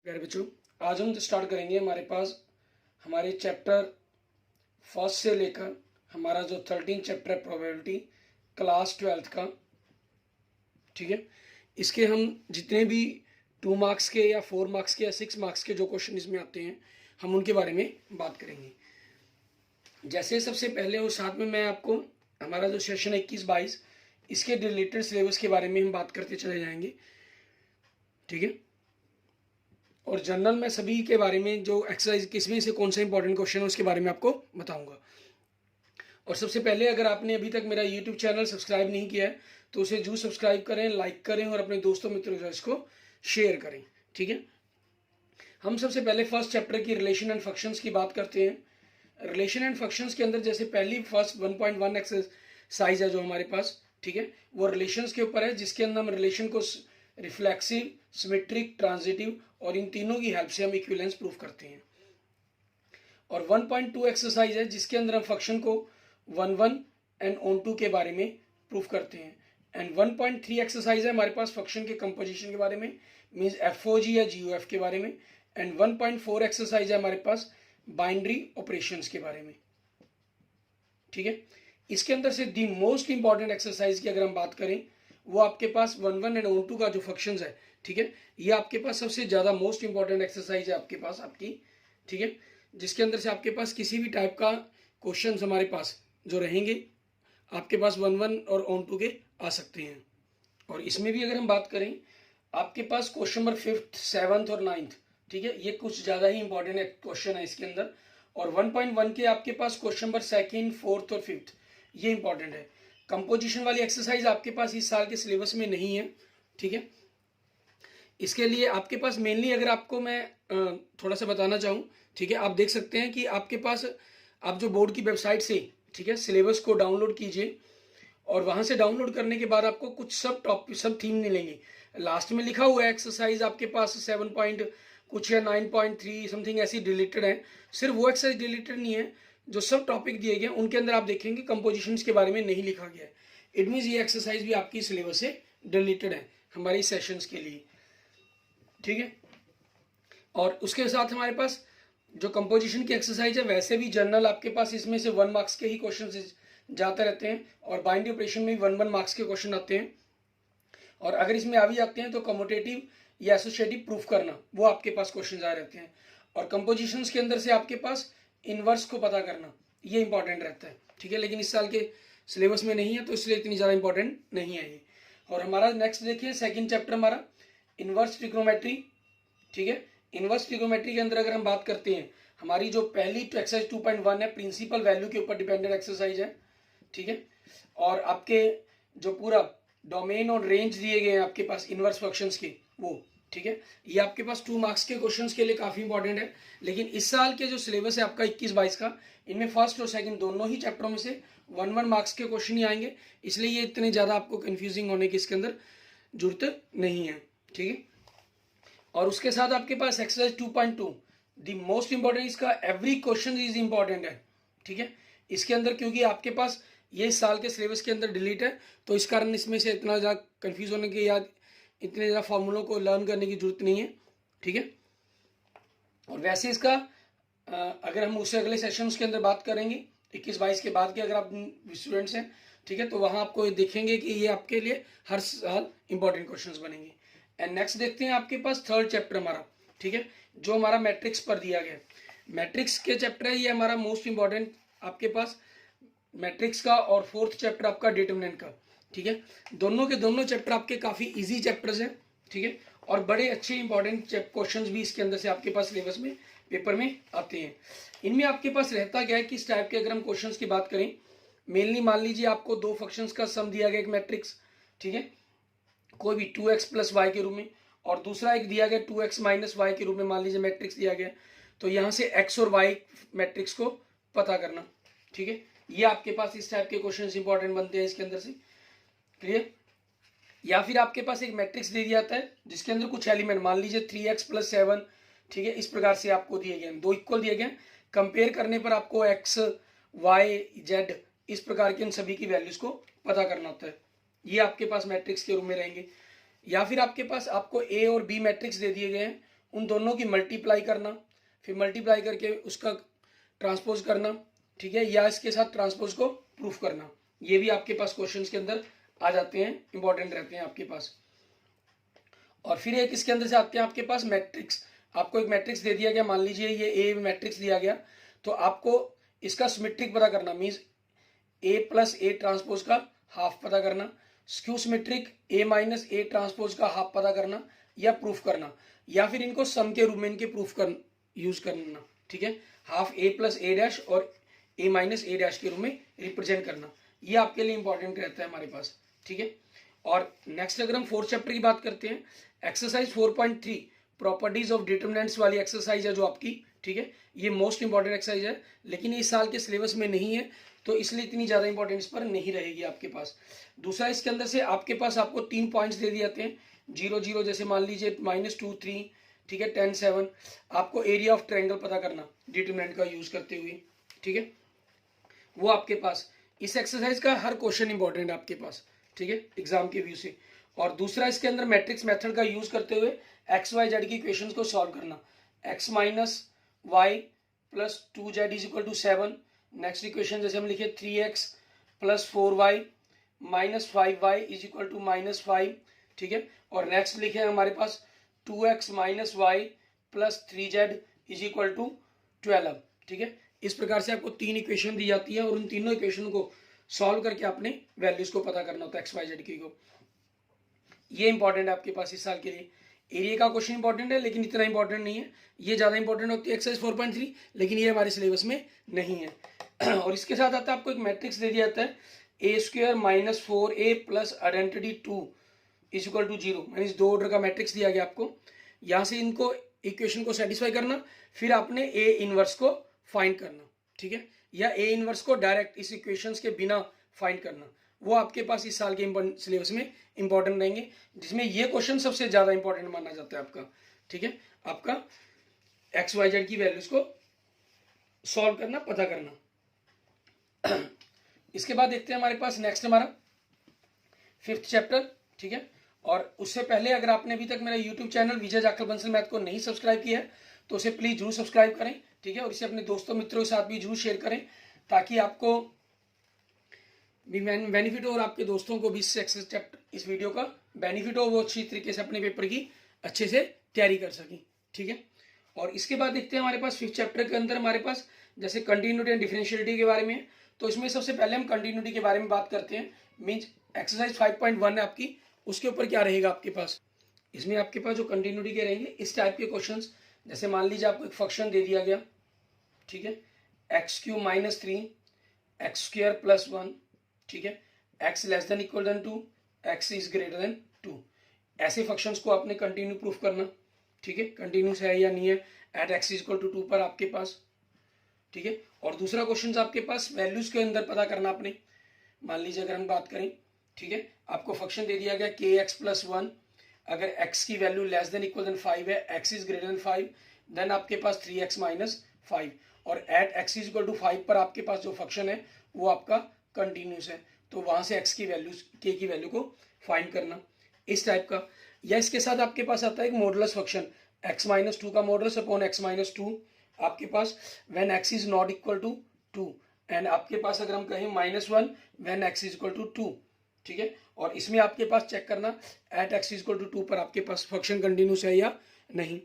प्यारे बच्चों, आज हम स्टार्ट करेंगे हमारे पास हमारे चैप्टर फर्स्ट से लेकर हमारा जो 13 चैप्टर प्रोबेबिलिटी क्लास 12th का। ठीक है, इसके हम जितने भी 2 मार्क्स के या 4 मार्क्स के या 6 मार्क्स के जो क्वेश्चन इसमें आते हैं हम उनके बारे में बात करेंगे। जैसे सबसे पहले और साथ में मैं आपको हमारा जो सेशन 21-22 इसके रिलेटेड सिलेबस के बारे में हम बात करते चले जाएंगे। ठीक है, और जनरल में सभी के बारे में जो एक्सरसाइज किसमें से कौन सा इंपॉर्टेंट क्वेश्चन है उसके बारे में आपको बताऊंगा। और सबसे पहले अगर आपने अभी तक मेरा यूट्यूब चैनल सब्सक्राइब नहीं किया है तो उसे जरूर सब्सक्राइब करें, लाइक करें और अपने दोस्तों मित्रों के साथ इसको शेयर करें। ठीक है, हम सबसे पहले फर्स्ट चैप्टर की रिलेशन एंड फंक्शंस की बात करते हैं। रिलेशन एंड फंक्शंस के अंदर जैसे पहली फर्स्ट 1.1 एक्सरसाइज है जो हमारे पास, ठीक है, वो रिलेशंस के ऊपर है, जिसके अंदर हम रिलेशन को रिफ्लेक्सिव, सिमेट्रिक, ट्रांजिटिव और इन तीनों की हेल्प से हम इक्विवेलेंस प्रूफ करते हैं। और 1.2 एक्सरसाइज है जिसके अंदर हम फंक्शन को 1 एंड ऑन टू के बारे में प्रूफ करते हैं। एंड 1.3 एक्सरसाइज है हमारे पास फंक्शन के कंपोजिशन के बारे में, मीन्स एफओजी या जीओएफ के बारे में। एंड 1.4 एक्सरसाइज है हमारे पास बाइनरी ऑपरेशंस के बारे में। ठीक है, इसके अंदर से दी मोस्ट इंपॉर्टेंट एक्सरसाइज की अगर हम बात करें वो आपके पास 1 एंड ऑन टू का जो फंक्शंस है, ठीक है, ये आपके पास सबसे ज्यादा मोस्ट इंपॉर्टेंट एक्सरसाइज है आपके पास आपकी। ठीक है, जिसके अंदर से आपके पास किसी भी टाइप का क्वेश्चन हमारे पास जो रहेंगे आपके पास 1 और ऑन टू के आ सकते हैं। और इसमें भी अगर हम बात करें आपके पास क्वेश्चन नंबर 5th, 7th और 9th, ठीक है, ये कुछ ज्यादा ही इंपॉर्टेंट क्वेश्चन है इसके अंदर। और 1.1 के आपके पास क्वेश्चन नंबर 2nd, 4th और 5th ये इंपॉर्टेंट है। कंपोजिशन वाली एक्सरसाइज आपके पास इस साल के सिलेबस में नहीं है। ठीक है, इसके लिए आपके पास मेनली अगर आपको मैं थोड़ा सा बताना चाहूँ, ठीक है, आप देख सकते हैं कि आपके पास आप जो बोर्ड की वेबसाइट से, ठीक है, सिलेबस को डाउनलोड कीजिए और वहां से डाउनलोड करने के बाद आपको कुछ सब थीम मिलेंगे। लास्ट में लिखा हुआ है एक्सरसाइज आपके पास 7 पॉइंट कुछ या 9.3 समथिंग ऐसी डिलीटेड है। सिर्फ वो एक्सरसाइज डिलीटेड नहीं है, जो सब टॉपिक दिए गए उनके अंदर आप देखेंगे कंपोजिशन के बारे में नहीं लिखा गया है। इट मीन्स ये एक्सरसाइज भी आपकी सिलेबस से डिलीटेड है हमारी सेशंस के लिए। ठीक है, और उसके साथ हमारे पास जो कंपोजिशन की एक्सरसाइज है वैसे भी जनरल आपके पास इसमें से 1 मार्क्स के ही क्वेश्चन जाते रहते हैं और बाइनरी ऑपरेशन में भी 1 मार्क्स के क्वेश्चन आते हैं। और अगर इसमें आ भी जाते हैं तो कम्यूटेटिव या एसोसिएटिव प्रूफ करना वो आपके पास क्वेश्चन आ रहते हैं। और कंपोजिशंस के अंदर से आपके पास इनवर्स को पता करना ये इंपॉर्टेंट रहता है। ठीक है, लेकिन इस साल के सिलेबस में नहीं है तो इसलिए इतनी ज़्यादा इंपॉर्टेंट नहीं है ये। और हमारा नेक्स्ट देखिए सेकंड चैप्टर हमारा इनवर्स ट्रिग्नोमेट्री। ठीक है, इनवर्स ट्रिग्नोमेट्री के अंदर अगर हम बात करते हैं हमारी जो पहली तो एक्सरसाइज 2.1 है, प्रिंसिपल वैल्यू के ऊपर डिपेंडेंट एक्सरसाइज है। ठीक है, और आपके जो पूरा डोमेन और रेंज दिए गए हैं आपके पास इनवर्स फंक्शंस के वो, ठीक है, ये आपके पास 2 मार्क्स के क्वेश्चंस के लिए काफी इंपॉर्टेंट है। लेकिन इस साल के जो सिलेबस है आपका 21-22 का, इनमें फर्स्ट और सेकंड दोनों ही चैप्टरों में से 1 मार्क्स के क्वेश्चन ही आएंगे, इसलिए ये इतने ज्यादा आपको कंफ्यूजिंग होने की इसके अंदर जरूरत नहीं है। ठीक है, और उसके साथ आपके पास एक्सरसाइज 2.2 द मोस्ट इंपॉर्टेंट, इसका एवरी क्वेश्चन इज इंपॉर्टेंट है। ठीक है, इसके अंदर क्योंकि आपके पास ये इस साल के सिलेबस के अंदर डिलीट है तो इस कारण इसमें से इतना ज़्यादा कंफ्यूज होने की या इतने ज़्यादा फॉर्मूलों को लर्न करने की जरूरत नहीं है। ठीक है, और वैसे इसका अगर हम उससे अगले सेशंस के अंदर बात करेंगे 21-22 के बाद के, अगर आप स्टूडेंट्स हैं, ठीक है, तो वहाँ आपको देखेंगे कि ये आपके लिए हर साल इंपॉर्टेंट क्वेश्चंस बनेंगे। एंड नेक्स्ट देखते हैं आपके पास थर्ड चैप्टर हमारा, ठीक है, जो हमारा मैट्रिक्स पर दिया गया। मैट्रिक्स के चैप्टर है ये हमारा मोस्ट इंपॉर्टेंट आपके पास मैट्रिक्स का, और 4th चैप्टर आपका डिटरमिनेंट का। ठीक है, दोनों के दोनों चैप्टर आपके काफी इजी चैप्टर्स हैं। ठीक है, और बड़े अच्छे इंपॉर्टेंट क्वेश्चंस भी इसके अंदर से आपके पास सिलेबस में पेपर में आते हैं। इनमें आपके पास रहता क्या है कि इस टाइप के अगर हम क्वेश्चंस की बात करें, मेनली मान लीजिए आपको 2 फंक्शंस का सम दिया गया एक मैट्रिक्स, ठीक है, कोई भी 2x + y के रूप में, और दूसरा एक दिया गया 2x - y के रूप में मान लीजिए मैट्रिक्स दिया गया, तो यहाँ से x और y मैट्रिक्स को पता करना। ठीक है, ये आपके पास इस टाइप के क्वेश्चंस इंपॉर्टेंट बनते हैं इसके अंदर से। क्लियर? या फिर आपके पास एक मैट्रिक्स दे दिया जाता है जिसके अंदर कुछ एलिमेंट मान लीजिए 3x + 7, ठीक है, इस प्रकार से आपको दिए गए 2 इक्वल दिए गए, कंपेयर करने पर आपको x, y, z इस प्रकार के इन सभी की वैल्यूज को पता करना होता है। ये आपके पास मैट्रिक्स के रूप में रहेंगे। या फिर आपके पास आपको a और b मैट्रिक्स दे दिए गए हैं उन दोनों की मल्टीप्लाई करना, फिर मल्टीप्लाई करके उसका ट्रांसपोज करना, ठीक है, या इसके साथ ट्रांसपोज को प्रूफ करना। ये भी आपके पास क्वेश्चंस के अंदर आ जाते हैं, इंपॉर्टेंट रहते हैं आपके पास। और फिर एक इसके अंदर से आते हैं आपके पास मैट्रिक्स। आपको एक मैट्रिक्स दे दिया गया, मान लीजिए ये ए मैट्रिक्स दिया गया, तो आपको इसका सिमेट्रिक पता करना, means A plus A transpose का हाफ पता करना, skew symmetric A minus A transpose का हाफ पता करना या प्रूफ करना, या फिर इनको सम के रूप में इनके प्रूफ कर यूज करना, ठीक है, हाफ ए प्लस ए डैश और ए माइनस ए डैश के रूप में रिप्रेजेंट करना। ये आपके लिए इंपॉर्टेंट रहता है हमारे पास, ठीक है। और नेक्स्ट अगर हम 4th चैप्टर की बात करते हैं, एक्सरसाइज 4.3 प्रॉपर्टीज ऑफ डिटरमिनेंट्स वाली एक्सरसाइज है जो आपकी, ठीक है, ये मोस्ट इंपॉर्टेंट एक्सरसाइज है, लेकिन इस साल के सिलेबस में नहीं है, तो इसलिए इतनी ज़्यादा इंपॉर्टेंस पर नहीं रहेगी आपके पास। दूसरा, इसके अंदर से आपके पास आपको 3 पॉइंट्स दे दिए जाते हैं, 0 0, जैसे मान लीजिए -2 3, ठीक है, 10 7। आपको एरिया ऑफ ट्रायंगल पता करना डिटरमिनेंट का यूज करते हुए, ठीक है, वो आपके पास इस एक्सरसाइज का हर क्वेश्चन इंपॉर्टेंट है आपके पास, ठीक है, एग्जाम के व्यू से। और दूसरा, इसके अंदर मैट्रिक्स मेथड का यूज करते हुए एक्स वाई जेड की इक्वेशंस को सॉल्व करना, x minus y plus 2z is equal to 7। Next equation जैसे हम लिखे 3x plus 4y minus 5y is equal to -5, ठीक है। और नेक्स्ट लिखे हमारे पास 2x minus y plus 3z is equal to 12, ठीक है। इस प्रकार से आपको 3 इक्वेशन दी जाती है और उन तीनों इक्वेशन को सॉल्व करके आपने वैल्यूज को पता करना होता है एक्स वाई जेड की को। ये इंपॉर्टेंट है आपके पास इस साल के लिए। एरिया का क्वेश्चन इंपॉर्टेंट है, लेकिन इतना इंपॉर्टेंट नहीं है, ये ज़्यादा इंपॉर्टेंट होती है एक्सरसाइज 4.3, लेकिन ये हमारे सिलेबस में नहीं है। और इसके साथ आता है आपको एक मैट्रिक्स दे दिया जाता है, a² minus 4a plus identity 2 is equal to 0, mean 2 order का मैट्रिक्स दिया गया आपको। यहाँ से इनको इक्वेशन को सेटिस्फाई करना, फिर आपने ए इनवर्स को फाइंड करना, ठीक है, या ए इनवर्स को डायरेक्ट इस इक्वेशंस के बिना फाइंड करना। वो आपके पास इस साल के सिलेबस में इंपॉर्टेंट रहेंगे, जिसमें ये क्वेश्चन सबसे ज्यादा इंपॉर्टेंट माना जाता है आपका, ठीक है, आपका एक्स वाई जेड की वैल्यूज को सॉल्व करना, पता करना। इसके बाद देखते हैं हमारे पास नेक्स्ट हमारा 5th चैप्टर, ठीक है। और उससे पहले अगर आपने अभी तक मेरा यूट्यूब चैनल विजय जाखड़ बंसल मैथ को नहीं सब्सक्राइब किया है तो उसे प्लीज जरूर सब्सक्राइब करें, ठीक है, और इसे अपने दोस्तों मित्रों के साथ भी जरूर शेयर करें, ताकि आपको भी बेनिफिट हो और आपके दोस्तों को भी इस वीडियो का बेनिफिट हो, वो अच्छी तरीके से अपने पेपर की अच्छे से तैयारी कर सकें, ठीक है। और इसके बाद देखते हैं हमारे पास 5th चैप्टर के अंदर हमारे पास जैसे कंटिन्यूटी एंड डिफरेंशियलिटी के बारे में। तो इसमें सबसे पहले हम कंटिन्यूटी के बारे में बात करते हैं, मीन्स एक्सरसाइज 5.1 है आपकी, उसके ऊपर क्या रहेगा आपके पास। इसमें आपके पास जो कंटिन्यूटी के रहेंगे इस टाइप के क्वेश्चंस, जैसे मान लीजिए आपको एक फंक्शन दे दिया गया, ठीक है, x³ माइनस 3 x² प्लस 1, ठीक है, x less than equal than 2 x is greater than 2। ऐसे फंक्शंस को आपने कंटिन्यू प्रूफ करना, ठीक है, कंटिन्यूस है या नहीं है at x is equal to 2 पर आपके पास, ठीक है। और दूसरा क्वेश्चन आपके पास वैल्यूज के अंदर पता करना आपने, मान लीजिए अगर हम बात करें, ठीक है, आपको फंक्शन दे दिया गया kx प्लस 1, अगर x की value less than equal than 5 है, x is greater than 5, then आपके पास 3x माइनस 5, और at x is equal to 5 पर आपके पास जो फंक्शन है वो आपका कंटिन्यूस है, तो वहां से x की वैल्यू k की वैल्यू को फाइंड करना, इस टाइप का। या इसके साथ आपके पास आता है एक मॉडुलस फंक्शन, x माइनस 2 का मॉडुलस अपॉन x माइनस 2 आपके पास when x is not equal to 2, and आपके पास अगर हम कहें -1 when x is equal to 2, ठीक है। और इसमें आपके पास चेक करना at x is equal to 2 पर आपके पास फंक्शन कंटिन्यूस है या नहीं।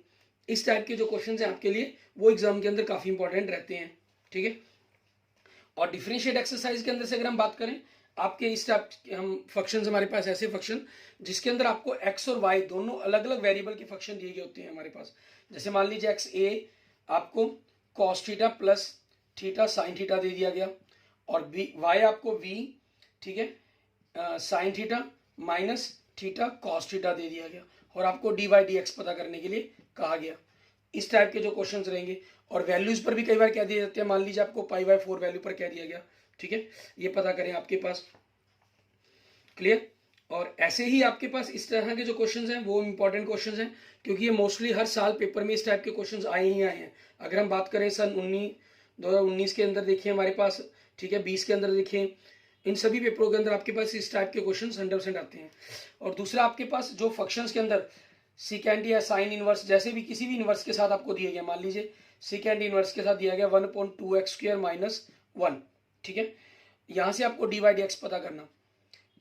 इस टाइप के जो क्वेश्चन हैं आपके लिए वो एग्जाम के अंदर काफी इंपॉर्टेंट रहते हैं, ठीक है। और डिफरेंशिएट एक्सरसाइज के अंदर से अगर हम बात करें, आपके इस टाइप हम फंक्शंस, हमारे पास ऐसे फंक्शन जिसके अंदर आपको x और y दोनों अलग अलग वेरिएबल के फंक्शन दिए गए होते हैं हमारे पास। जैसे मान लीजिए x a आपको cos theta plus theta sine theta दे दिया गया, और y आपको v, ठीक है, sine theta minus theta cos theta दे दिया गया, और आपको dy dx पता करने के लिए कहा गया। इस टाइप के जो क्वेश्चंस रहेंगे, और वैल्यूज पर भी कई बार कह दिए जाते हैं, मान लीजिए आपको π/4 वैल्यू पर कह दिया गया, ठीक है, ये पता करें आपके पास, क्लियर। और ऐसे ही आपके पास इस तरह के जो क्वेश्चंस हैं वो इंपॉर्टेंट क्वेश्चंस हैं, क्योंकि ये मोस्टली हर साल पेपर में इस टाइप के क्वेश्चंस आए ही आए हैं। अगर हम बात करें सन 2019 के अंदर देखिए हमारे पास, ठीक है, 20 के अंदर देखिए, इन सभी पेपरों के अंदर आपके पास इस टाइप के क्वेश्चन 100% आते हैं। और दूसरा आपके पास जो फंक्शंस के अंदर सिकेंड या साइन इनवर्स, जैसे भी किसी भी इनवर्स के साथ आपको दिया गया, मान लीजिए सिकेंड इनवर्स के साथ दिया गया 1/2x² - 1, ठीक है। यहाँ से आपको dy/dx पता करना,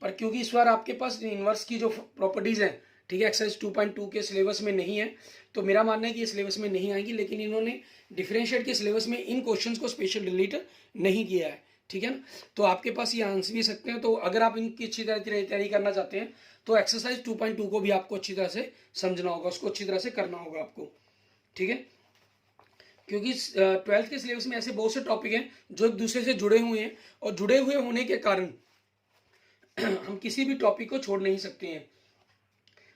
पर क्योंकि इस बार आपके पास इनवर्स की जो प्रॉपर्टीज हैं, ठीक है, एक्सरसाइज 2.2 के सिलेबस में नहीं है, तो मेरा मानना है कि ये सिलेबस में नहीं आएगी, लेकिन इन्होंने डिफरेंशिएट के सिलेबस में इन क्वेश्चंस को स्पेशल डिलीट नहीं किया है, ठीक है ना। तो आपके पास ये आंसर भी सकते हैं। तो अगर आप इनकी अच्छी तरह तैयारी करना चाहते हैं तो एक्सरसाइज 2.2 को भी आपको अच्छी तरह से समझना होगा, उसको अच्छी तरह से करना होगा आपको, ठीक है। क्योंकि 12th के सिलेबस में ऐसे बहुत से टॉपिक हैं जो एक दूसरे से जुड़े हुए हैं, और जुड़े हुए होने के कारण हम किसी भी टॉपिक को छोड़ नहीं सकते हैं।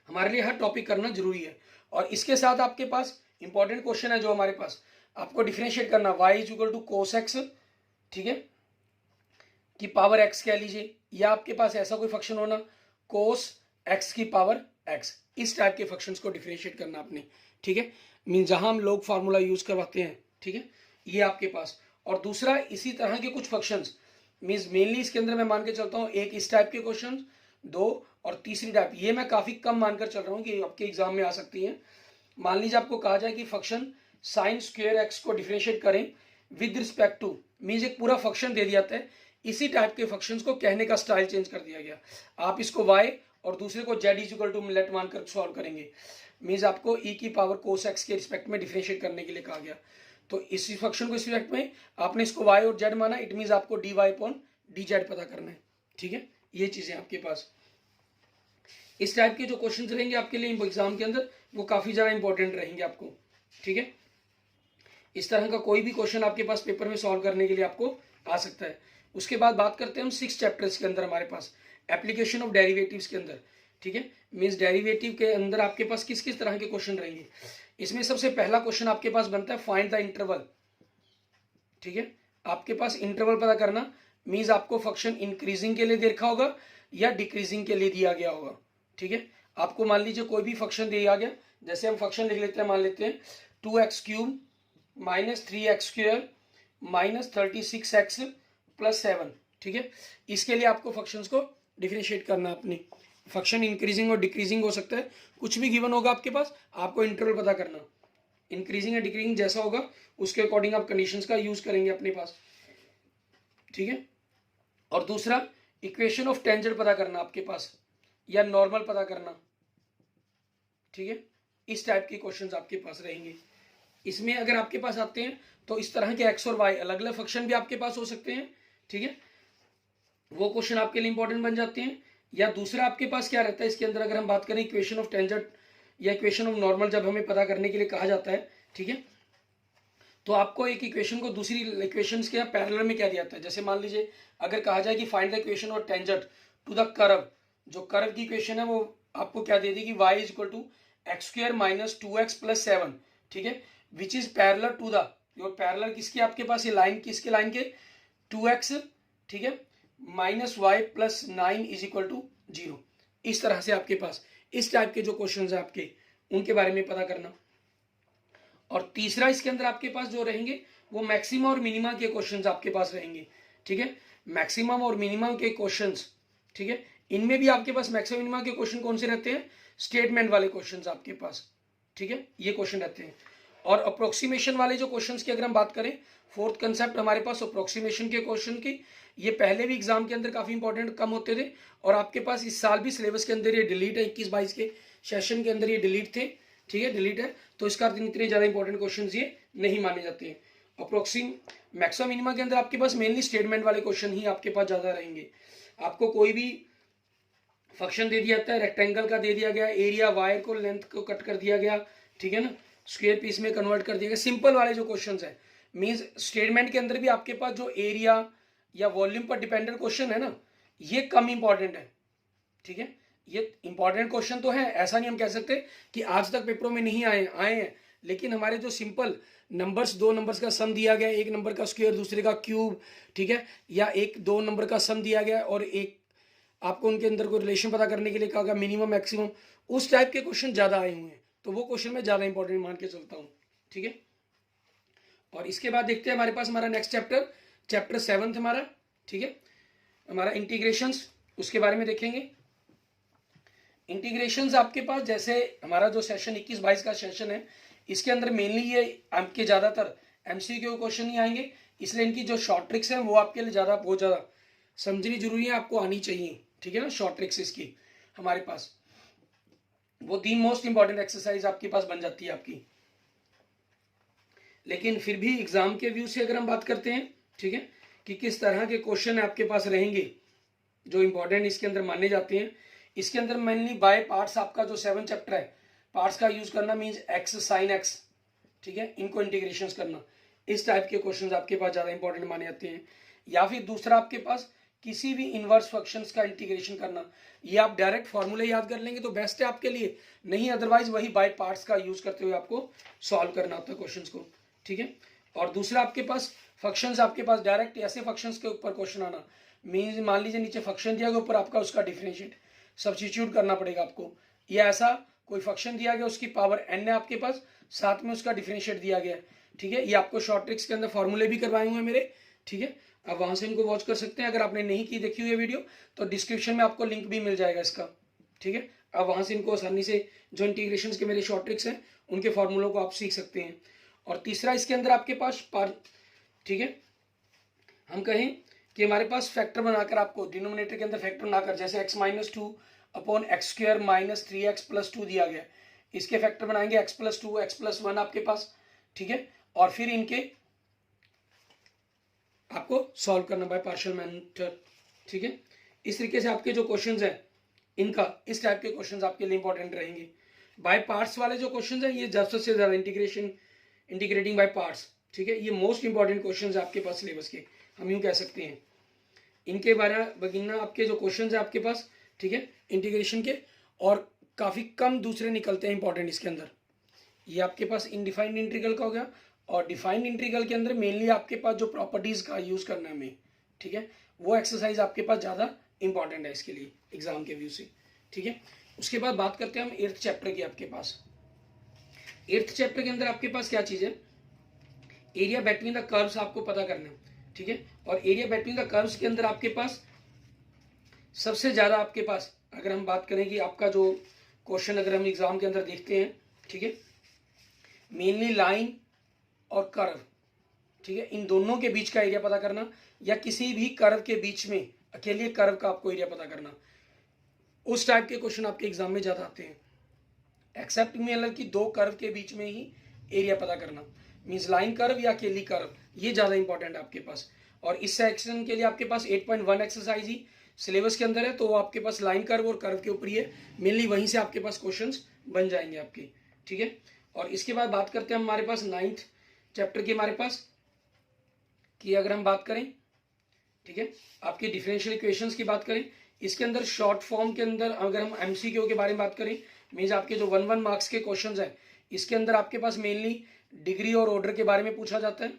हमारे लिए हर टॉपिक करना जरूरी है। और इसके साथ आपके पास इंपॉर्टेंट क्वेश्चन है जो हमारे पास, आपको डिफरेंशिएट करना y = cos x, ठीक है, की पावर x कह लीजिए, या आपके पास ऐसा कोई फंक्शन होना cos x की पावर x, इस टाइप के फंक्शंस को डिफरेंशिएट करना आपने, ठीक है। मीन जहां हम लोग फार्मूला यूज करवाते हैं, ठीक है, ये आपके पास। और दूसरा इसी तरह के कुछ फंक्शंस, मीन्स मेनली इसके अंदर मैं मान के चलता हूँ एक इस टाइप के क्वेश्चन, दो, और तीसरी टाइप ये मैं काफी कम मानकर चल रहा हूँ कि आपके एग्जाम में आ सकती है। मान लीजिए आपको कहा जाए कि फंक्शन sin² x को डिफरेंशिएट करें विद रिस्पेक्ट टू, मीन्स एक पूरा फंक्शन दे दिया जाता है, इसी टाइप के फंक्शंस को कहने का स्टाइल चेंज कर दिया गया। आप इसको y और दूसरे को z = लेट मानकर सॉल्व करेंगे, मीन्स आपको e की पावर cos x के रिस्पेक्ट में डिफरेंशिएट करने के लिए कहा गया। तो इसी फंक्शन को इस रिस्पेक्ट में आपने इसको y और z माना, इट मीन्स आपको dy/dz पता करना है, ठीक है। ये चीजें आपके पास इस टाइप के जो क्वेश्चन रहेंगे आपके लिए एग्जाम के अंदर, वो काफी ज्यादा इंपॉर्टेंट रहेंगे आपको, ठीक है। इस तरह का कोई भी क्वेश्चन आपके पास पेपर में सॉल्व करने के लिए आपको आ सकता है। उसके बाद बात करते हैं हम 6 चैप्टर्स के अंदर हमारे पास एप्लीकेशन ऑफ डेरिवेटिव्स के अंदर, ठीक है। मीन्स डेरिवेटिव के अंदर आपके पास किस किस तरह के क्वेश्चन रहेंगे। इसमें सबसे पहला क्वेश्चन आपके पास बनता है फाइंड द इंटरवल, ठीक है। आपके पास इंटरवल पता करना, मीन्स आपको फंक्शन इंक्रीजिंग के लिए देखा होगा या डिक्रीजिंग के लिए दिया गया होगा, ठीक है। आपको मान लीजिए कोई भी फंक्शन दिया गया, जैसे हम फंक्शन लिख लेते हैं, मान लेते हैं 2x³ - 3x² - 36x + 7, ठीक है। इसके लिए आपको फंक्शंस को डिफरेंशिएट करना अपनी, फंक्शन इंक्रीजिंग और डिक्रीजिंग हो सकता है, कुछ भी गिवन होगा आपके पास, आपको इंटरवल पता करना, इंक्रीजिंग या डिक्रीजिंग जैसा होगा उसके अकॉर्डिंग आप कंडीशंस का यूज करेंगे अपने पास, ठीक है। और दूसरा इक्वेशन ऑफ टेंजेंट पता करना आपके पास, या नॉर्मल पता करना, ठीक है। इस टाइप के क्वेश्चंस आपके पास रहेंगे। इसमें अगर आपके पास आते हैं तो इस तरह के x और y अलग अलग फंक्शन भी आपके पास हो सकते हैं, ठीक है, वो क्वेश्चन आपके लिए इंपॉर्टेंट बन जाते हैं। या दूसरा आपके पास क्या रहता है इसके अंदर, अगर हम बात करें इक्वेशन ऑफ टेंजेंट या इक्वेशन ऑफ नॉर्मल जब हमें पता करने के लिए कहा जाता है, ठीक है, तो आपको एक इक्वेशन को दूसरी इक्वेशंस के पैरेलल में क्या दिया जाता है। जैसे मान लीजिए अगर कहा जाए कि find the equation of tangent to the curve, जो कर्व की इक्वेशन है वो आपको क्या दे देगी, y = x² - 2x + 7, ठीक है, which is parallel to the, और पैरेलल किसकी आपके पास, ये लाइन किसके लाइन के, 2x, ठीक है, -y + 9 = 0। इस तरह से आपके पास इस टाइप के जो क्वेश्चन है आपके, उनके बारे में पता करना। और तीसरा इसके अंदर आपके पास जो रहेंगे वो मैक्सिमम और मिनिमम के क्वेश्चंस आपके पास रहेंगे, ठीक है। मैक्सिमम और मिनिमम के क्वेश्चंस, ठीक है, इनमें भी आपके पास मैक्सिमम मिनिमम के क्वेश्चन कौन से रहते हैं, स्टेटमेंट वाले क्वेश्चंस आपके पास, ठीक है, ये क्वेश्चन रहते हैं। और अप्रोक्सीमेशन वाले जो क्वेश्चंस की अगर हम बात करें, फोर्थ कंसेप्ट हमारे पास अप्रोक्सीमेशन के क्वेश्चन की, ये पहले भी एग्जाम के अंदर काफी इंपॉर्टेंट कम होते थे, और आपके पास इस साल भी सिलेबस के अंदर ये डिलीट है, 21-22 के सेशन के अंदर ये डिलीट थे, ठीक है, डिलीट है, तो इसका अर्थ इतने ज्यादा इंपॉर्टेंट क्वेश्चन ये नहीं माने जाते हैं। अप्रोक्सीम मैक्सिमम मिनिमम के अंदर आपके पास मेनली स्टेटमेंट वाले क्वेश्चन ही आपके पास ज्यादा रहेंगे। आपको कोई भी फंक्शन दे दिया जाता है, रेक्टेंगल का दे दिया गया, एरिया वायर को लेंथ को कट कर दिया गया, ठीक है ना, स्क्वायर पीस में कन्वर्ट कर दिया गया, सिंपल वाले जो क्वेश्चंस है, मींस स्टेटमेंट के अंदर भी आपके पास जो एरिया या वॉल्यूम पर डिपेंडेंट क्वेश्चन है ना, ये कम इंपॉर्टेंट है, ठीक है। ये इंपॉर्टेंट क्वेश्चन तो है, ऐसा नहीं हम कह सकते कि आज तक पेपरों में नहीं आए हैं, लेकिन हमारे जो सिंपल नंबर्स, 2 नंबर्स का सम दिया गया, एक नंबर का स्क्वायर दूसरे का क्यूब, ठीक है, या 1-2 नंबर का सम दिया गया और एक आपको उनके अंदर कोई रिलेशन पता करने के लिए कहा गया मिनिमम मैक्सिमम, उस टाइप के क्वेश्चन ज्यादा आए हुए हैं, तो वो क्वेश्चन मैं ज्यादा इंपॉर्टेंट मान के चलता हूँ, ठीक है। और इसके बाद देखते हैं हमारे पास हमारा नेक्स्ट चैप्टर 7 हमारा, ठीक है, हमारा इंटीग्रेशंस, उसके बारे में देखेंगे। इंटीग्रेशंस आपके पास जैसे हमारा जो सेशन 21-22 का सेशन है, इसके अंदर मेनली ये आपके ज़्यादातर एमसीक्यू क्वेश्चन ही आएंगे, इसलिए इनकी जो शॉर्ट ट्रिक्स हैं वो आपके लिए बहुत ज़्यादा समझनी जरूरी है, आपको आनी चाहिए, ठीक है ना। शॉर्ट ट्रिक्स इसकी हमारे पास वो 3 मोस्ट इंपॉर्टेंट एक्सरसाइज आपके पास बन जाती है आपकी। लेकिन फिर भी एग्जाम के व्यू से अगर हम बात करते हैं, ठीक है, कि किस तरह के क्वेश्चन आपके पास रहेंगे जो इंपॉर्टेंट इसके अंदर माने जाते हैं, इसके अंदर मेनली बाय पार्ट्स आपका जो 7 चैप्टर है, पार्ट्स का यूज करना मीन्स एक्स साइन एक्स, ठीक है, इनको इंटीग्रेशन करना, इस टाइप के क्वेश्चन आपके पास ज्यादा इंपॉर्टेंट माने जाते हैं। या फिर दूसरा आपके पास किसी भी इनवर्स फंक्शंस का इंटीग्रेशन करना, ये आप डायरेक्ट फॉर्मूले याद कर लेंगे तो बेस्ट है आपके लिए, नहीं अदरवाइज वही बाय पार्ट्स का यूज करते हुए आपको सॉल्व करना होता है क्वेश्चंस को, ठीक है। और दूसरा आपके पास फंक्शंस, आपके पास डायरेक्ट ऐसे फंक्शंस के ऊपर क्वेश्चन आना, मीन्स मान लीजिए नीचे फंक्शन दिया गया, ऊपर आपका उसका डिफरेंशिएट सब्स्टिट्यूट करना पड़ेगा आपको, या ऐसा कोई फंक्शन दिया गया उसकी पावर n है आपके पास, साथ में उसका डिफरेंशिएट दिया गया है, ठीक है। ये आपको शॉर्ट ट्रिक्स के अंदर फॉर्मूले भी करवाए हुए हैं मेरे, ठीक है, आप वहां से इनको वॉच कर सकते हैं। अगर आपने नहीं की देखी हुई वीडियो तो डिस्क्रिप्शन में आपको लिंक भी मिल जाएगा इसका, ठीक है, आप वहां से इनको आसानी से जो इंटीग्रेशन के मेरे शॉर्ट ट्रिक्स हैं उनके फॉर्मूलों को आप सीख सकते हैं। और तीसरा इसके अंदर आपके पास ठीक है, हम कहें कि हमारे पास फैक्टर बनाकर आपको डिनोमिनेटर के अंदर फैक्टर बनाकर, जैसे x-2 upon x² minus 3x + 2 दिया गया, इसके फैक्टर बनाएंगे x+2 x+1 आपके पास, ठीक है, और फिर इनके आपको सॉल्व करना बाय पार्शियल मेथड, ठीक है। इस तरीके से आपके जो क्वेश्चंस हैं इनका इस टाइप के क्वेश्चंस आपके लिए इंपॉर्टेंट रहेंगे। बाय पार्ट्स वाले जो क्वेश्चंस हैं ये सबसे ज्यादा इंटीग्रेटिंग बाय पार्ट्स, ठीक है, ये मोस्ट इंपॉर्टेंट क्वेश्चंस है आपके पास सिलेबस के, हम यूं कह सकते हैं। इनके बारे में बगिना आपके जो क्वेश्चंस है आपके पास, ठीक है, इंटीग्रेशन के, और काफी कम दूसरे निकलते हैं इंपॉर्टेंट इसके अंदर। ये आपके पास इनडिफाइंड इंटीग्रल का हो गया, और डिफाइंड इंटीग्रल के अंदर मेनली आपके पास जो प्रॉपर्टीज का यूज करना है हमें, ठीक है, वो एक्सरसाइज आपके पास ज्यादा इंपॉर्टेंट है इसके लिए एग्जाम के व्यू से, ठीक है। उसके बाद बात करते हैं हम 8th चैप्टर की। आपके पास 8th चैप्टर के अंदर आपके पास क्या चीज है, एरिया बिटवीन द कर्व्स आपको पता करना है, ठीक है। और एरिया बिटवीन द कर्व्स के अंदर आपके पास सबसे ज्यादा आपके पास अगर हम बात करें कि आपका जो क्वेश्चन अगर हम एग्जाम के अंदर देखते हैं, ठीक है, मेनली लाइन और कर्व, ठीक है, इन दोनों के बीच का एरिया पता करना, या किसी भी कर्व के बीच में अकेले कर्व का आपको एरिया पता करना, उस टाइप के क्वेश्चन आपके एग्जाम में ज्यादा आते हैं। एक्सेप्ट मतलब कि दो कर्व के बीच में ही एरिया पता करना, मींस लाइन कर्व या अकेली कर्व, ये ज्यादा इंपॉर्टेंट है आपके पास। और इस सेक्शन के लिए आपके पास 8.1 एक्सरसाइज ही सिलेबस के अंदर है, तो वो आपके पास लाइन कर्व और कर्व के ऊपर ही है, मेनली वहीं से आपके पास क्वेश्चंस बन जाएंगे आपके, ठीक है। और इसके बाद बात करते हैं हमारे पास 9th चैप्टर की, हमारे पास कि अगर हम बात करें, ठीक है, आपके डिफरेंशियल इक्वेशंस की बात करें, इसके अंदर शॉर्ट फॉर्म के अंदर अगर हम एमसीक्यू के बारे में बात करें, मीन्स आपके जो 1 मार्क्स के क्वेश्चंस हैं, इसके अंदर आपके पास मेनली डिग्री और ऑर्डर के बारे में पूछा जाता है,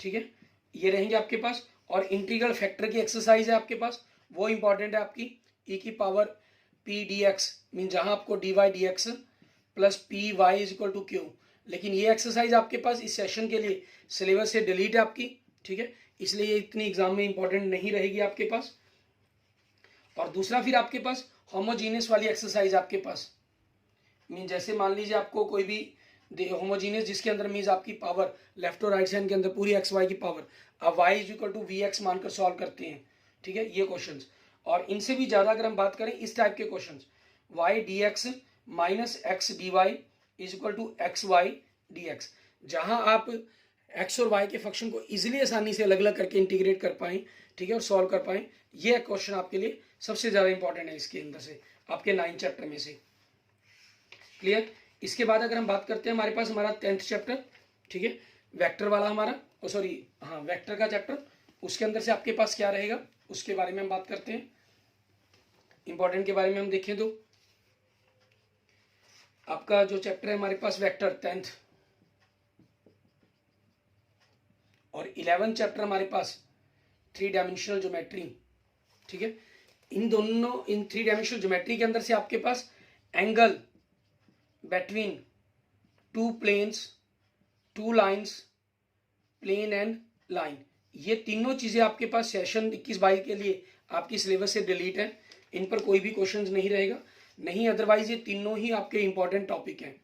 ठीक है, ये रहेंगे आपके पास। और इंटीग्रल फैक्टर की एक्सरसाइज है आपके पास, वो इंपॉर्टेंट है आपकी, e की पावर p dx, मीन जहां आपको dy dx plus p y is equal to q, लेकिन ये एक्सरसाइज आपके पास इस सेशन के लिए सिलेबस से डिलीट है आपकी, ठीक है, इसलिए ये इतनी एग्जाम में इंपॉर्टेंट नहीं रहेगी आपके पास। और दूसरा फिर आपके पास होमोजीनियस वाली एक्सरसाइज आपके पास, मीन जैसे मान लीजिए आपको कोई भी होमोजीनियस जिसके अंदर मीन्स आपकी पावर लेफ्ट और राइट साइड के अंदर पूरी एक्स वाई की पावर आप y is equal to v x मानकर सॉल्व करते हैं, ठीक है, ये क्वेश्चंस। और इनसे भी ज्यादा अगर हम बात करें इस टाइप के questions, y dx minus x d y is equal to x y d x, जहां आप x और y के फंक्शन को इजिली आसानी से अलग अलग करके इंटीग्रेट कर पाए, ठीक है, और सॉल्व कर पाए, ये क्वेश्चन आपके लिए सबसे ज्यादा इंपॉर्टेंट है इसके अंदर से आपके 9 चैप्टर में से, क्लियर। इसके बाद अगर हम बात करते हैं हमारे पास हमारा 10th चैप्टर, ठीक है, वेक्टर वाला हमारा वेक्टर का चैप्टर, उसके अंदर से आपके पास क्या रहेगा उसके बारे में हम बात करते हैं। इंपॉर्टेंट के बारे में हम देखें तो आपका जो चैप्टर है हमारे पास वेक्टर 10th, और 11th चैप्टर हमारे पास 3 डायमेंशनल ज्योमेट्री, ठीक है। इन 3 डायमेंशनल ज्योमेट्री के अंदर से आपके पास angle between 2 planes, 2 lines, plane and line, ये तीनों चीजें आपके पास सेशन 21-22 के लिए आपकी सिलेबस से डिलीट है, इन पर कोई भी क्वेश्चन नहीं रहेगा, नहीं अदरवाइज ये तीनों ही आपके इंपॉर्टेंट टॉपिक हैं,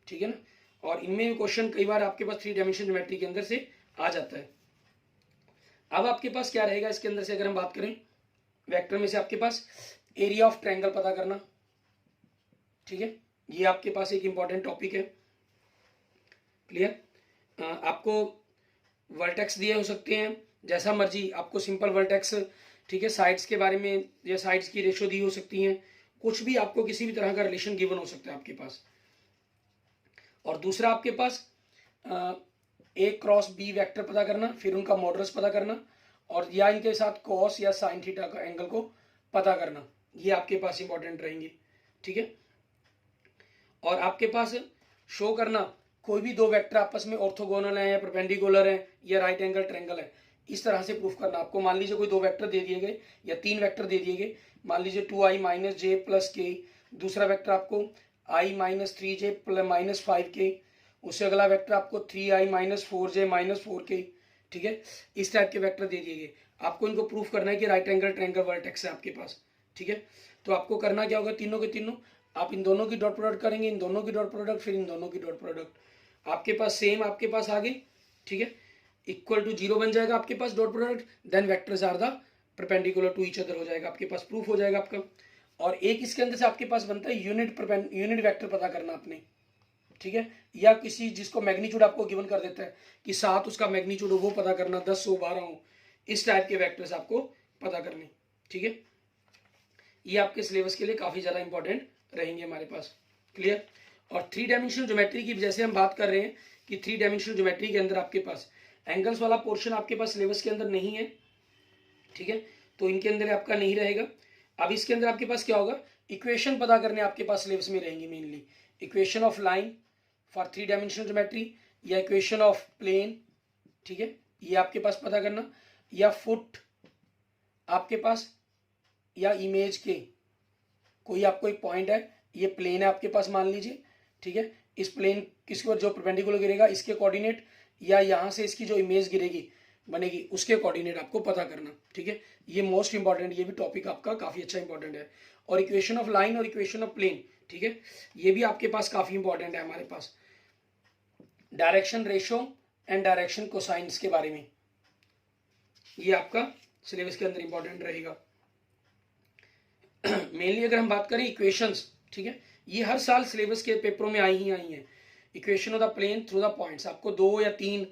ठीक है ना। और इनमें भी क्वेश्चन कई बार आपके पास 3 डायमेंशन ज्योमेट्री के अंदर से आ जाता है। अब आपके पास क्या रहेगा इसके अंदर से, अगर हम बात करें वेक्टर में से, आपके पास एरिया ऑफ ट्रायंगल पता करना, ठीक है, ये आपके पास एक इंपॉर्टेंट टॉपिक है। क्लियर। आपको वर्टेक्स दिए हो सकते हैं जैसा मर्जी, आपको सिंपल वर्टेक्स, ठीक है, साइड्स के बारे में या साइड्स की रेशो दी हो सकती हैं, कुछ भी आपको किसी भी तरह का रिलेशन गिवन हो सकता है आपके पास। और दूसरा आपके पास ए क्रॉस बी वेक्टर पता करना, फिर उनका मॉडुलस पता करना, और या इनके साथ कॉस या साइन थीटा का एंगल को पता करना, ये आपके पास इंपॉर्टेंट रहेंगे, ठीक है। और आपके पास शो करना कोई भी दो वेक्टर आपस में ऑर्थोगोनल है या परपेंडिकुलर है या राइट एंगल ट्रायंगल है, इस तरह से प्रूफ करना आपको। मान लीजिए कोई दो वेक्टर दे दिए गए या 3 वेक्टर दे दिए गए, मान लीजिए 2i माइनस जे प्लस के, दूसरा वेक्टर आपको i minus 3j minus 5k, उससे अगला वेक्टर आपको 3i minus 4j minus 4k, ठीक है, इस टाइप के वेक्टर दे दिए गए। आपको इनको प्रूफ करना है कि राइट एंगल ट्रायंगल वर्टेक्स है आपके पास, ठीक है। तो आपको करना क्या होगा, तीनों के तीनों आप इन दोनों की डॉट प्रोडक्ट करेंगे, इन दोनों की डॉट प्रोडक्ट, फिर इन दोनों की डॉट प्रोडक्ट, आपके पास सेम आपके पास आ गई, ठीक है, इक्वल टू 0 बन जाएगा आपके पास dot product, then vectors are the perpendicular to each other हो जाएगा, आपके पास प्रूफ हो जाएगा आपका। और एक इसके अंदर से आपके पास बनता है यूनिट वेक्टर पता करना आपने, ठीक है, या किसी जिसको मैग्नीट्यूड आपको गिवन कर देता है कि 7 उसका मैग्नीट्यूड हो वो पता करना, 10 हो 12 हो, इस टाइप के वेक्टर्स आपको पता करने, ठीक है। ये आपके सिलेबस के लिए काफी ज्यादा इंपॉर्टेंट रहेंगे हमारे पास। क्लियर। और 3 डायमेंशनल ज्योमेट्री की जैसे हम बात कर रहे हैं कि 3 डायमेंशनल ज्योमेट्री के अंदर आपके पास एंगल्स वाला पोर्शन आपके पास सिलेबस के अंदर नहीं है, ठीक है, तो इनके अंदर आपका नहीं रहेगा। अब इसके अंदर आपके पास क्या होगा, इक्वेशन पता करने आपके पास सिलेबस में रहेंगी mainly, equation of line for 3 dimensional geometry या इक्वेशन ऑफ प्लेन, ठीक है, ये आपके पास पता करना, या फुट आपके पास, या इमेज के कोई आपको एक पॉइंट है, ये प्लेन है आपके पास मान लीजिए, ठीक है, इस प्लेन किसके ऊपर जो परपेंडिकुलर गिरेगा इसके कोऑर्डिनेट, या यहाँ से इसकी जो इमेज गिरेगी बनेगी उसके कोऑर्डिनेट आपको पता करना, ठीक है। ये मोस्ट इंपॉर्टेंट, ये भी टॉपिक आपका काफी अच्छा इंपॉर्टेंट है। और इक्वेशन ऑफ लाइन और इक्वेशन ऑफ प्लेन, ठीक है, ये भी आपके पास काफी इंपॉर्टेंट है हमारे पास। Direction ratio and direction cosines के बारे में ये आपका सिलेबस के अंदर इंपॉर्टेंट रहेगा। मेनली अगर हम बात करें इक्वेशंस, ठीक है, ये हर साल सिलेबस के पेपरों में आई हैं। Equation of the plane through the points, आपको 2 या 3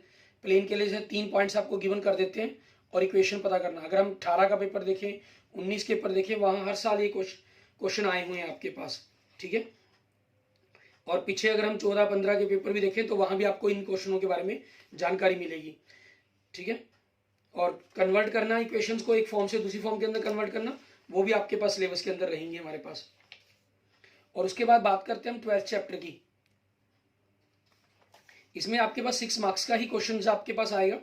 प्लेन के लिए 3 पॉइंट्स आपको गिवन कर देते हैं और इक्वेशन पता करना। अगर हम 18 का पेपर देखें, 19 के पेपर देखें, वहां हर साल ये क्वेश्चन आए हुए हैं आपके पास, ठीक है। और पीछे अगर हम 14-15 के पेपर भी देखें तो वहां भी आपको इन क्वेश्चनों के बारे में जानकारी मिलेगी, ठीक है। और कन्वर्ट करना इक्वेशंस को एक फॉर्म से दूसरी फॉर्म के अंदर कन्वर्ट करना, वो भी आपके पास सिलेबस के अंदर रहेंगे हमारे पास। और उसके बाद बात करते हैं हम 12th चैप्टर की। इसमें आपके पास 6 मार्क्स का ही क्वेश्चन आपके पास आएगा।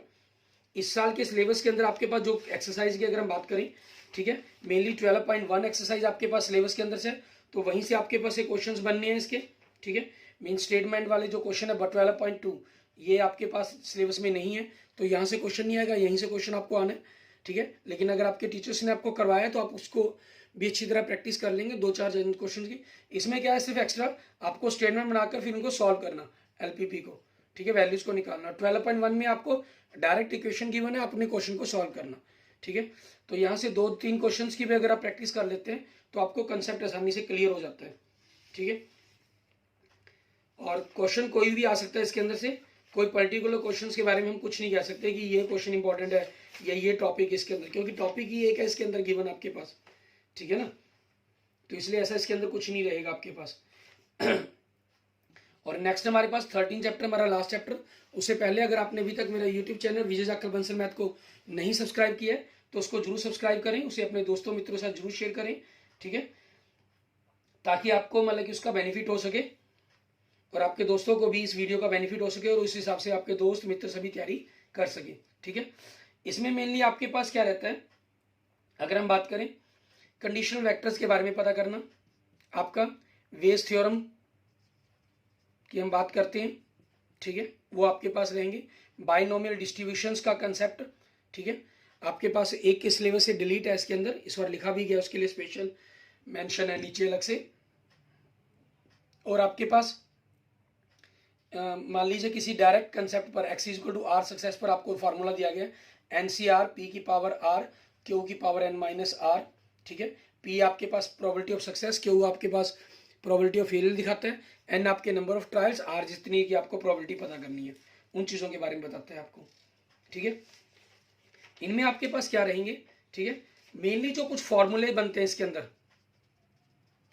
इस साल के सिलेबस के अंदर आपके पास जो एक्सरसाइज की अगर हम बात करें, ठीक है, मेनली 12.1 एक्सरसाइज आपके पास सिलेबस के अंदर से, तो वहीं से आपके पास क्वेश्चन बनने हैं इसके, ठीक है। मीन स्टेटमेंट वाले जो क्वेश्चन है 12.2 ये आपके पास सिलेबस में नहीं है, तो यहाँ से क्वेश्चन नहीं आएगा, यहीं से क्वेश्चन आपको आना है, ठीक है। लेकिन अगर आपके टीचर्स ने आपको करवाया तो आप उसको भी अच्छी तरह प्रैक्टिस कर लेंगे 2-4 क्वेश्चन की। इसमें क्या है, सिर्फ एक्स्ट्रा आपको स्टेटमेंट बनाकर फिर उनको सॉल्व करना एलपीपी को, ठीक है, वैल्यूज को निकालना। 12.1 में आपको डायरेक्ट इक्वेशन गिवन है, अपने क्वेश्चन को सॉल्व करना, ठीक है। तो यहाँ से 2-3 क्वेश्चन की भी अगर आप प्रैक्टिस कर लेते हैं तो आपको कंसेप्ट आसानी से क्लियर हो जाता है, ठीक है। और क्वेश्चन कोई भी आ सकता है इसके अंदर से, कोई पर्टिकुलर क्वेश्चन के बारे में हम कुछ नहीं कह सकते कि ये क्वेश्चन इंपॉर्टेंट है या ये टॉपिक इसके अंदर, क्योंकि टॉपिक ही एक है इसके अंदर गिवन आपके पास, ठीक है ना। तो इसलिए ऐसा इसके अंदर कुछ नहीं रहेगा आपके पास। और नेक्स्ट हमारे पास 13 चैप्टर, हमारा लास्ट चैप्टर। उससे पहले अगर आपने अभी तक मेरा यूट्यूब चैनल विजय जाखड़ बंसल मैथ को नहीं सब्सक्राइब किया है तो उसको जरूर सब्सक्राइब करें, उसे अपने दोस्तों मित्रों के साथ जरूर शेयर करें, ठीक है, ताकि आपको मतलब कि उसका बेनिफिट हो सके और आपके दोस्तों को भी इस वीडियो का बेनिफिट हो सके और उस हिसाब से आपके दोस्त मित्र सभी तैयारी कर सके, ठीक है। इसमें मेनली आपके पास क्या रहता है, अगर हम बात करें कंडीशनल वेक्टर्स के बारे में पता करना, आपका वेज थ्योरम की हम बात करते हैं, ठीक है, वो आपके पास रहेंगे। बाइनोमियल डिस्ट्रीब्यूशंस का कंसेप्ट, ठीक है, आपके पास एक के सिलेबस से डिलीट है इसके अंदर, इस बार लिखा भी गया, उसके लिए स्पेशल मेंशन है नीचे अलग से। और आपके पास मान लीजिए किसी डायरेक्ट कंसेप्ट पर x equal to r success पर आपको फार्मूला दिया गया एन सी आर पी की पावर आर क्यू की पावर एन माइनस आर, ठीक है। पी आपके पास प्रोबेबिलिटी ऑफ सक्सेस, क्यू आपके पास प्रोबेबिलिटी ऑफ फेलियर दिखाता है, एन आपके नंबर ऑफ ट्रायल्स, आर जितनी की आपको प्रोबेबिलिटी पता करनी है, उन चीज़ों के बारे में बताते हैं आपको, ठीक है। इनमें आपके पास क्या रहेंगे, ठीक है, मेनली जो कुछ फॉर्मूले बनते हैं इसके अंदर,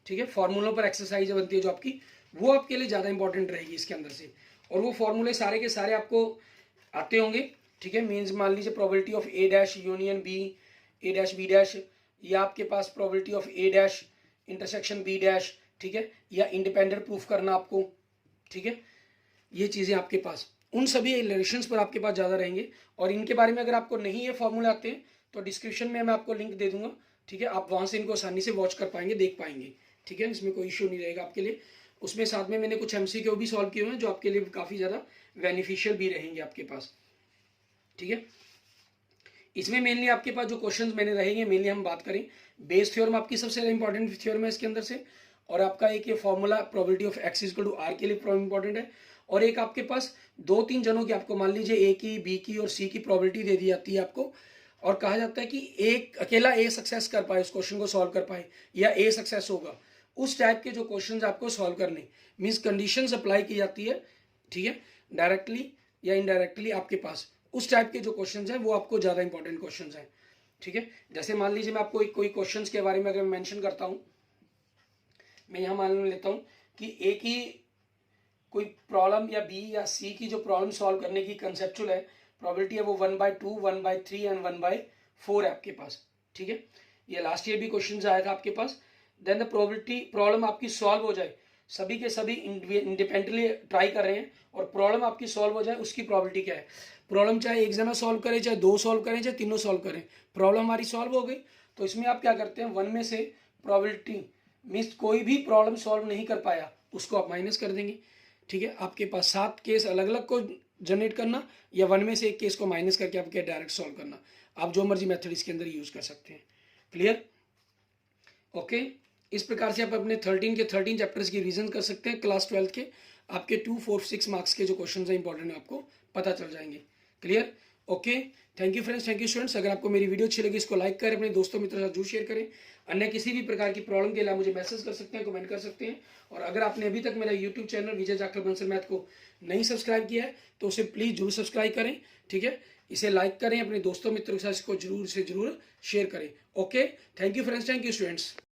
ठीक है, फॉर्मूलों पर एक्सरसाइज बनती है जो आपकी, वो आपके लिए ज़्यादा इंपॉर्टेंट रहेगी इसके अंदर से। और वो फॉर्मूले सारे के सारे आपको आते होंगे, ठीक है। मीन्स मान लीजिए probability of A dash union B, A dash B dash, या आपके पास probability of A dash intersection B dash, ठीक है, या इंडिपेंडेंट प्रूफ करना आपको, ठीक है। ये चीज़ें आपके पास उन सभी रिलेशंस पर आपके पास ज़्यादा रहेंगे। और इनके बारे में अगर आपको नहीं ये फॉर्मूले आते हैं तो डिस्क्रिप्शन में मैं आपको लिंक दे दूंगा, ठीक है, आप वहाँ से इनको आसानी से वॉच कर पाएंगे, देख पाएंगे, ठीक है, इसमें कोई इशू नहीं रहेगा आपके लिए। उसमें साथ में मैंने कुछ MCQ भी सॉल्व किए हुए हैं जो आपके लिए काफ़ी ज़्यादा बेनिफिशियल भी रहेंगे आपके पास, ठीक है। इसमें मेनली आपके पास जो क्वेश्चंस मैंने रहेंगे, मेनली हम बात करें बेस थ्योरम, आपकी सबसे इंपॉर्टेंट थ्योरम है इसके अंदर से, और आपका एक ये formula probability of x equal to r के लिए इंपॉर्टेंट है। और एक आपके पास 2-3 जनों की, आपको मान लीजिए ए की, बी की और सी की प्रोबेबिलिटी दे दी जाती है आपको, और कहा जाता है कि एक अकेला ए सक्सेस कर पाए, उस क्वेश्चन को सॉल्व कर पाए, या ए सक्सेस होगा, उस टाइप के जो क्वेश्चंस आपको सॉल्व करने, मीन्स कंडीशंस अप्लाई की जाती है, ठीक है, डायरेक्टली या इनडायरेक्टली आपके पास उस टाइप के जो क्वेश्चंस हैं वो आपको ज़्यादा इंपॉर्टेंट क्वेश्चंस हैं, ठीक है। जैसे मान लीजिए मैं आपको कोई क्वेश्चंस के बारे में अगर मेंशन करता हूँ, मैं यहाँ मान लेता हूँ कि ए की कोई प्रॉब्लम या बी या सी की जो प्रॉब्लम सॉल्व करने की कंसेप्चुअल है, प्रोबेबिलिटी है वो 1/2, 1/3 एंड 1/4 है आपके पास, ठीक है। ये लास्ट ईयर भी क्वेश्चन आया था आपके पास। देन द प्रोबेबिलिटी, प्रॉब्लम आपकी सॉल्व हो जाए, सभी के सभी इंडिपेंडेंटली ट्राई कर रहे हैं और प्रॉब्लम आपकी सॉल्व हो जाए, उसकी प्रोबेबिलिटी क्या है। प्रॉब्लम चाहे एक जना सॉल्व करे, चाहे 2 सॉल्व करें, चाहे तीनों सॉल्व करें, प्रॉब्लम हमारी सॉल्व हो गई, तो इसमें आप क्या करते हैं, 1 में से प्रोबेबिलिटी मीन्स कोई भी प्रॉब्लम सॉल्व नहीं कर पाया उसको आप माइनस कर देंगे, ठीक है। आपके पास 7 केस अलग अलग को जनरेट करना, या 1 में से एक केस को माइनस करके आपके डायरेक्ट सॉल्व करना, आप जो मर्जी मेथड इसके अंदर यूज कर सकते हैं। Clear, okay. इस प्रकार से आप अपने 13 के 13 चैप्टर्स की रिवीजन कर सकते हैं। क्लास 12 के आपके 2, 4, 6 मार्क्स के जो क्वेश्चन है इंपॉर्टेंट है, आपको पता चल जाएंगे। Clear, okay. Thank you friends, thank you students. अगर आपको मेरी वीडियो अच्छी लगी इसको लाइक करें, अपने दोस्तों मित्रों के साथ जरूर शेयर करें। अन्य किसी भी प्रकार की प्रॉब्लम के लिए मुझे मैसेज कर सकते हैं, कमेंट कर सकते हैं। और अगर आपने अभी तक मेरा यूट्यूब चैनल विजय जाखड़ बंसल मैथ को नहीं सब्सक्राइब किया है तो उसे प्लीज़ जरूर सब्सक्राइब करें, ठीक है। इसे लाइक करें, अपने दोस्तों मित्रों के साथ इसको जरूर से जरूर शेयर करें। Okay, thank you friends, thank you students.